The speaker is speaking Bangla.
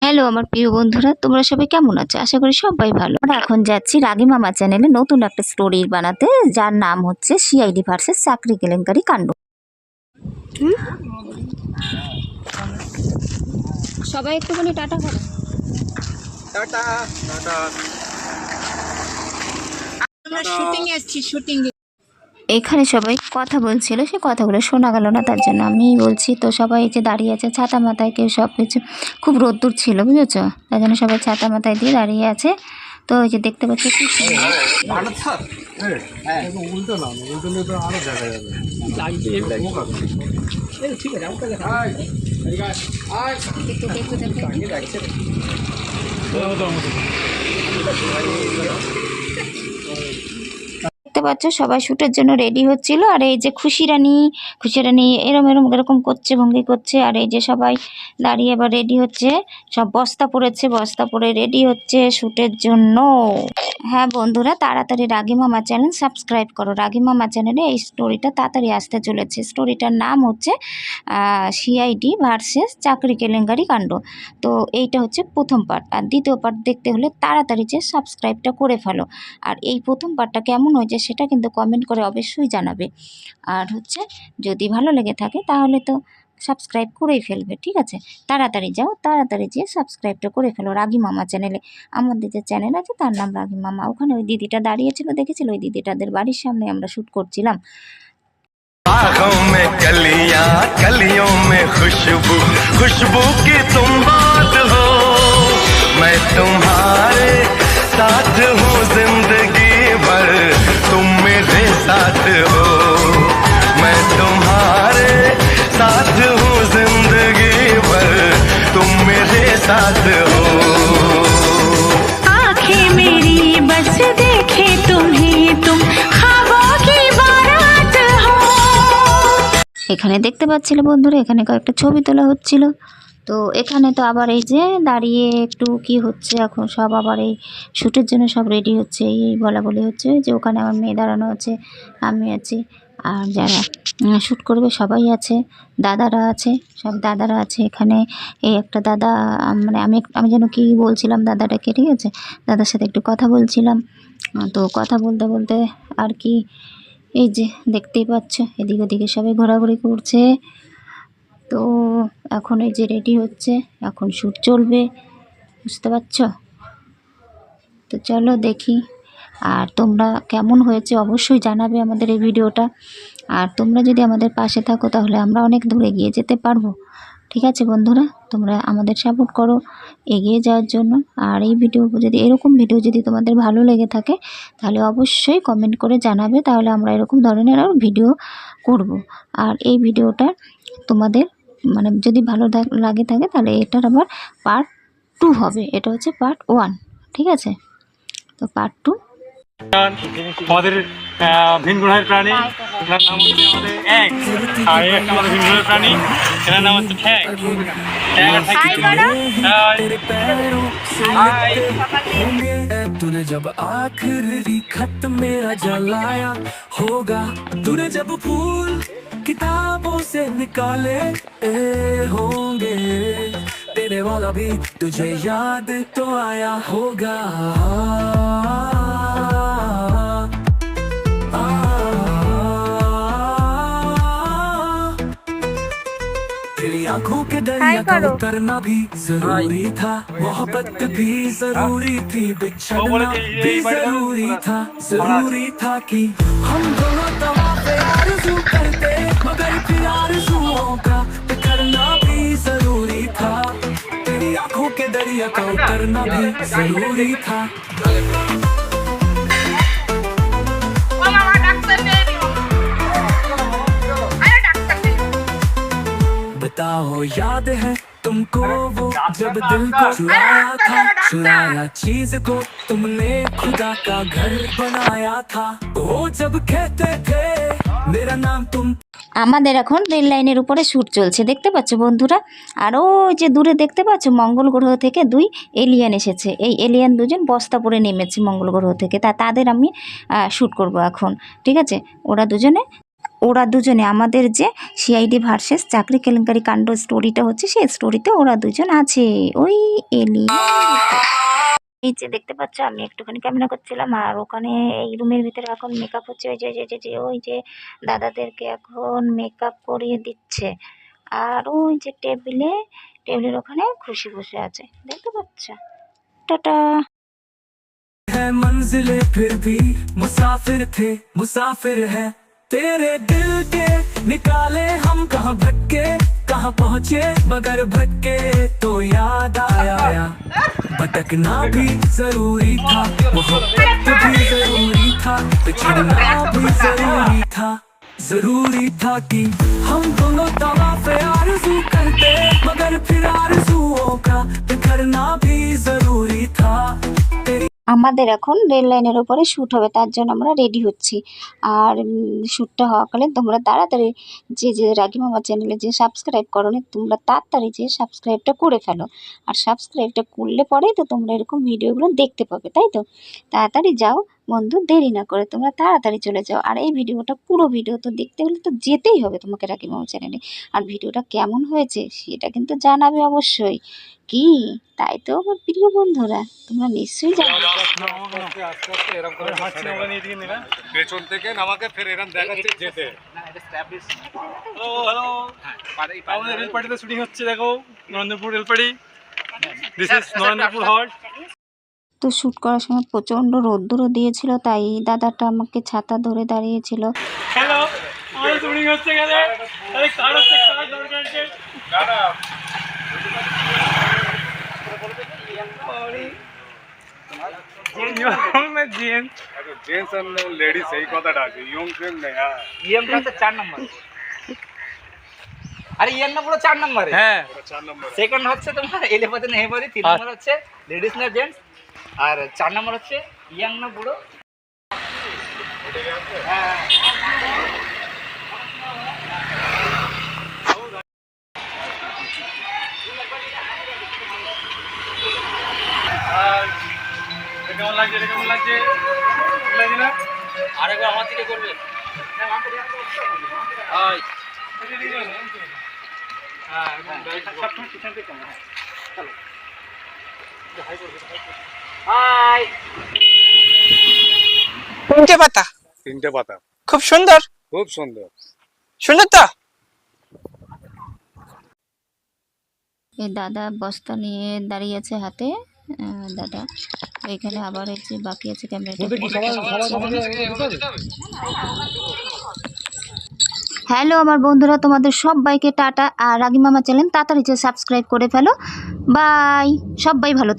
হ্যালো আমার প্রিয় বন্ধুরা, তোমরা সবাই কেমন আছো? আশা করি সবাই ভালো। আমরা এখন যাচ্ছি রাগী মামা চ্যানেলে নতুন একটা স্টোরি বানাতে, যার নাম হচ্ছে সিআইডি ভার্সেস চাকরি কেলেঙ্কারি কাণ্ড। সবাই একটুখানি টাটা করো। Tata tata. আমরা শুটিং এ আসছি, শুটিং এ। এখানে সবাই কথা বলছিল, সে কথাগুলো শোনা গেল না, তার জন্য আমি বলছি। তো সবাই যে দাঁড়িয়ে আছে ছাতা মাথায়, কেউ সব কিছু, খুব রোদ্দুর ছিল বুঝেছো, তার জন্য সবাই ছাতা মাথায় দিয়ে দাঁড়িয়ে আছে। তো ওই যে দেখতে পাচ্ছি কি উল্টো না, উল্টো নিয়ে তো আরো দেখা যাবে। ঠিক আছে, দেখতে পাচ্ছ সবাই শ্যুটের জন্য রেডি হচ্ছিল। আর এই যে খুশি রানী এরকম করছে, ভঙ্গি করছে। আর এই যে সবাই দাঁড়িয়ে এবার রেডি হচ্ছে, সব বস্তা পড়েছে, বস্তা পরে রেডি হচ্ছে শ্যুটের জন্য। হ্যাঁ বন্ধুরা, তাড়াতাড়ি রাগী মামা চ্যানেল সাবস্ক্রাইব করো। রাগী মামা চ্যানেলে এই স্টোরিটা তাড়াতাড়ি আসতে চলেছে। স্টোরিটার নাম হচ্ছে সিআইডি ভার্সেস চাকরি কেলেঙ্কারি কাণ্ড। তো এইটা হচ্ছে প্রথম পার্ট, আর দ্বিতীয় পার্ট দেখতে হলে তাড়াতাড়ি যে সাবস্ক্রাইবটা করে ফেলো। আর এই প্রথম পার্টটা কেমন হয়েছে সেটা কিন্তু কমেন্ট করে অবশ্যই জানাবে। আর হচ্ছে যদি ভালো লেগে থাকে তাহলে তো সাবস্ক্রাইব করেই ফেলবে, ঠিক আছে? তাড়াতাড়ি যাও, তাড়াতাড়ি যেয়ে সাবস্ক্রাইবটা করে ফেলো রাগী মামা চ্যানেলে। আমাদের যে চ্যানেল আছে তার নাম রাগী মামা। ওখানে ওই দিদিটা দাঁড়িয়েছিল, দেখেছিল? ওই দিদিটাদের বাড়ির সামনে আমরা শ্যুট করছিলাম। बागों में कलियां, कलियों में खुशबू, खुशबू की तुम बात हो। मैं तुम्हारे साथ हूँ जिंदगी भर, तुम मेरे साथ हो। मैं तुम्हारे साथ हूँ जिंदगी भर, तुम मेरे साथ हो। आंखें मेरी बस देखे तुम्हें, तुम ख्वाबों की बारात हो। এখানে দেখতে পাচ্ছিলে বন্ধুরা, এখানে কয়েকটা ছবি তোলা হচ্ছিল। তো এখানে তো আবার এই যে দাঁড়িয়ে একটু কি হচ্ছে, এখন সব আবার এই শ্যুটের জন্য সব রেডি হচ্ছে, এই বলা বলি হচ্ছে। যে ওখানে আমার মেয়ে দাঁড়ানো আছে, আমি আছি, আর যারা শ্যুট করবে সবাই আছে, দাদারা আছে, সব দাদারা আছে এখানে। এই একটা দাদা, মানে আমি যেন কি বলছিলাম দাদাটাকে, ঠিক আছে? দাদার সাথে একটু কথা বলছিলাম। তো কথা বলতে বলতে আর কি, এই যে দেখতেই পাচ্ছ এদিক ওদিকে সবাই ঘোরাঘুরি করছে। তো এখন এই যে রেডি হচ্ছে, এখন শ্যুট চলবে, বুঝতে পারছো? তো চলো দেখি। আর তোমরা কেমন হয়েছে অবশ্যই জানাবে আমাদের এই ভিডিওটা। আর তোমরা যদি আমাদের পাশে থাকো তাহলে আমরা অনেক দূর এগিয়ে যেতে পারবো, ঠিক আছে বন্ধুরা? তোমরা আমাদের সাপোর্ট করো এগিয়ে যাওয়ার জন্য। আর এই ভিডিও যদি, এরকম ভিডিও যদি তোমাদের ভালো লেগে থাকে তাহলে অবশ্যই কমেন্ট করে জানাবে, তাহলে আমরা এরকম ধরনের আরও ভিডিও করব। আর এই ভিডিওটা তোমাদের মানে যদি ভালো লাগে থাকে তাহলে এটার আবার পার্ট 2 হবে। এটা হচ্ছে পার্ট 1, ঠিক আছে? তো পার্ট 2 আমাদের ভিন গ্রহের প্রাণী, এটার নাম হচ্ছে আমাদের এক। আর এই একটা আমাদের ভিন গ্রহের প্রাণী, এটার নাম হচ্ছে ঠ্যাং। तूने जब आखिरी खत मेरा जलाया होगा, तूने जब फूल किताबों से निकाले होंगे, तेरे वाला भी तुझे याद तो आया होगा। तेरी आंखों के दरिया का उतरना भी जरूरी था, मोहब्बत भी जरूरी थी, बिछड़ना भी जरूरी था कि हम दोनों तवाफ़े आरज़ू करते, मगर फिर आरज़ुओं का करना भी जरूरी था। तेरी आंखों के दरिया का उतरना भी जरूरी था। बताओ याद है तुमको वो जब दिल को चुराया चीज को तुमने, खुदा का घर बनाया था, वो जब कहते थे मेरा नाम तुम। আমাদের এখন রেল লাইনের উপরে শ্যুট চলছে, দেখতে পাচ্ছ বন্ধুরা। আর ওই যে দূরে দেখতে পাচ্ছ মঙ্গল গ্রহ থেকে 2 এলিয়েন এসেছে। এই এলিয়েন দুজন বস্তা পরে নেমেছে মঙ্গল গ্রহ থেকে, তাদের আমি শ্যুট করব এখন, ঠিক আছে? ওরা দুজনে ওরা দুজনে আমাদের যে সিআইডি ভার্সেস চাকরি কেলেঙ্কারি কাণ্ড স্টোরিটা হচ্ছে, সেই স্টোরিতে ওরা দুজন আছে। ওই এলি এই যে দেখতে পাচ্ছ, আমি একটুখানি ক্যামেরা করছিলাম, আর ওখানে এই রুমের ভিতরে এখন মেকআপ হচ্ছে। ওই যে দাদাদেরকে এখন মেকআপ করিয়ে দিচ্ছে। আর ওই যে টেবিলের ওখানে খুশি বসে আছে, দেখতে পাচ্ছ। টাটা। है मंजिलें फिर भी मुसाफिर थे, मुसाफिर है तेरे दिल के निकाले हम, कहाँ भटके कहाँ पहुँचे मगर भटके तो याद आया भटकना भी जरूरी था, मोहब्बत भी जरूरी था, बिछड़ना भी जरूरी था, जरूरी था कि हम दोनों तवाफ़े आरज़ू करते मगर फिर आरज़ुओं का बिखरना भी जरूरी था। আমাদের এখন রেল লাইনের উপরে শ্যুট হবে, তার জন্য আমরা রেডি হচ্ছি। আর শ্যুটটা হওয়াকালীন তোমরা তাড়াতাড়ি যে রাগী মামা চ্যানেলে যে সাবস্ক্রাইব করোনি, তোমরা তাড়াতাড়ি যে সাবস্ক্রাইবটা করে ফেলো। আর সাবস্ক্রাইবটা করলে পরেই তো তোমরা এরকম ভিডিওগুলো দেখতে পাবে, তাই তো? তাড়াতাড়ি যাও বন্ধু, দেরি না করে তোমরা তাড়াতাড়ি চলে যাও। আর এই ভিডিওটা পুরো ভিডিও তো দেখতে হলে তো যেতেই হবে তোমাকে রাগী মামা চ্যানেলে। আর ভিডিওটা কেমন হয়েছে সেটা কিন্তু জানাবে অবশ্যই। কি তাই তো আমার প্রিয় বন্ধুরা, তোমরা নিশ্চয়ই জানো। পেছন থেকে নামাকে ফের এরকম দেখাচ্ছে যেতে। আমাদের রেলপাটিতে শুটিং হচ্ছে, দেখো নরেন্দ্রপুর রেলপাটি। This is Narendrapur halt. তো শ্যুট করার সময় প্রচণ্ড রোদ্দুরও দিয়েছিল, তাই দাদাটা আমাকে ছাতা ধরে দাঁড়িয়েছিল। হ্যালো, আমাদের শুটিং হচ্ছে গেলে। আরে কার হচ্ছে, কার দরকার আছে? দাদা জেন্টস আর লেডিস এই কথাটা আছে, ইয়ং ফ্রেম নেই। হ্যাঁ, ইএমটা হচ্ছে 4 নম্বর। আরে ইএম না পুরো 4 নম্বরে। হ্যাঁ 4 নম্বর। সেকেন্ড হচ্ছে তোমার এলেপথে নেহেপথে, 3 নম্বর হচ্ছে লেডিস না জেন্টস, আর 4 নম্বর হচ্ছে ইয়াং না বুড়ো। কেমন লাগছে, কেমন লাগছে? লাগছে না? আরেকবার আমার দিকে করবে। তিনটে পাতা, 3টে পাতা, খুব সুন্দর, খুব সুন্দর। সুন্দর তো। এই দাদা বস্তা নিয়ে দাঁড়িয়ে আছে হাতে। দাদা এখানে আবার এই যে বাকি আছে ক্যামেরাটা। হ্যালো আমার বন্ধুরা, তোমাদের সবাইকে টাটা। আর রাগী মামা চ্যানেল তাড়াতাড়ি সাবস্ক্রাইব করে ফেলো। বাই, সবাই ভালো থেকো।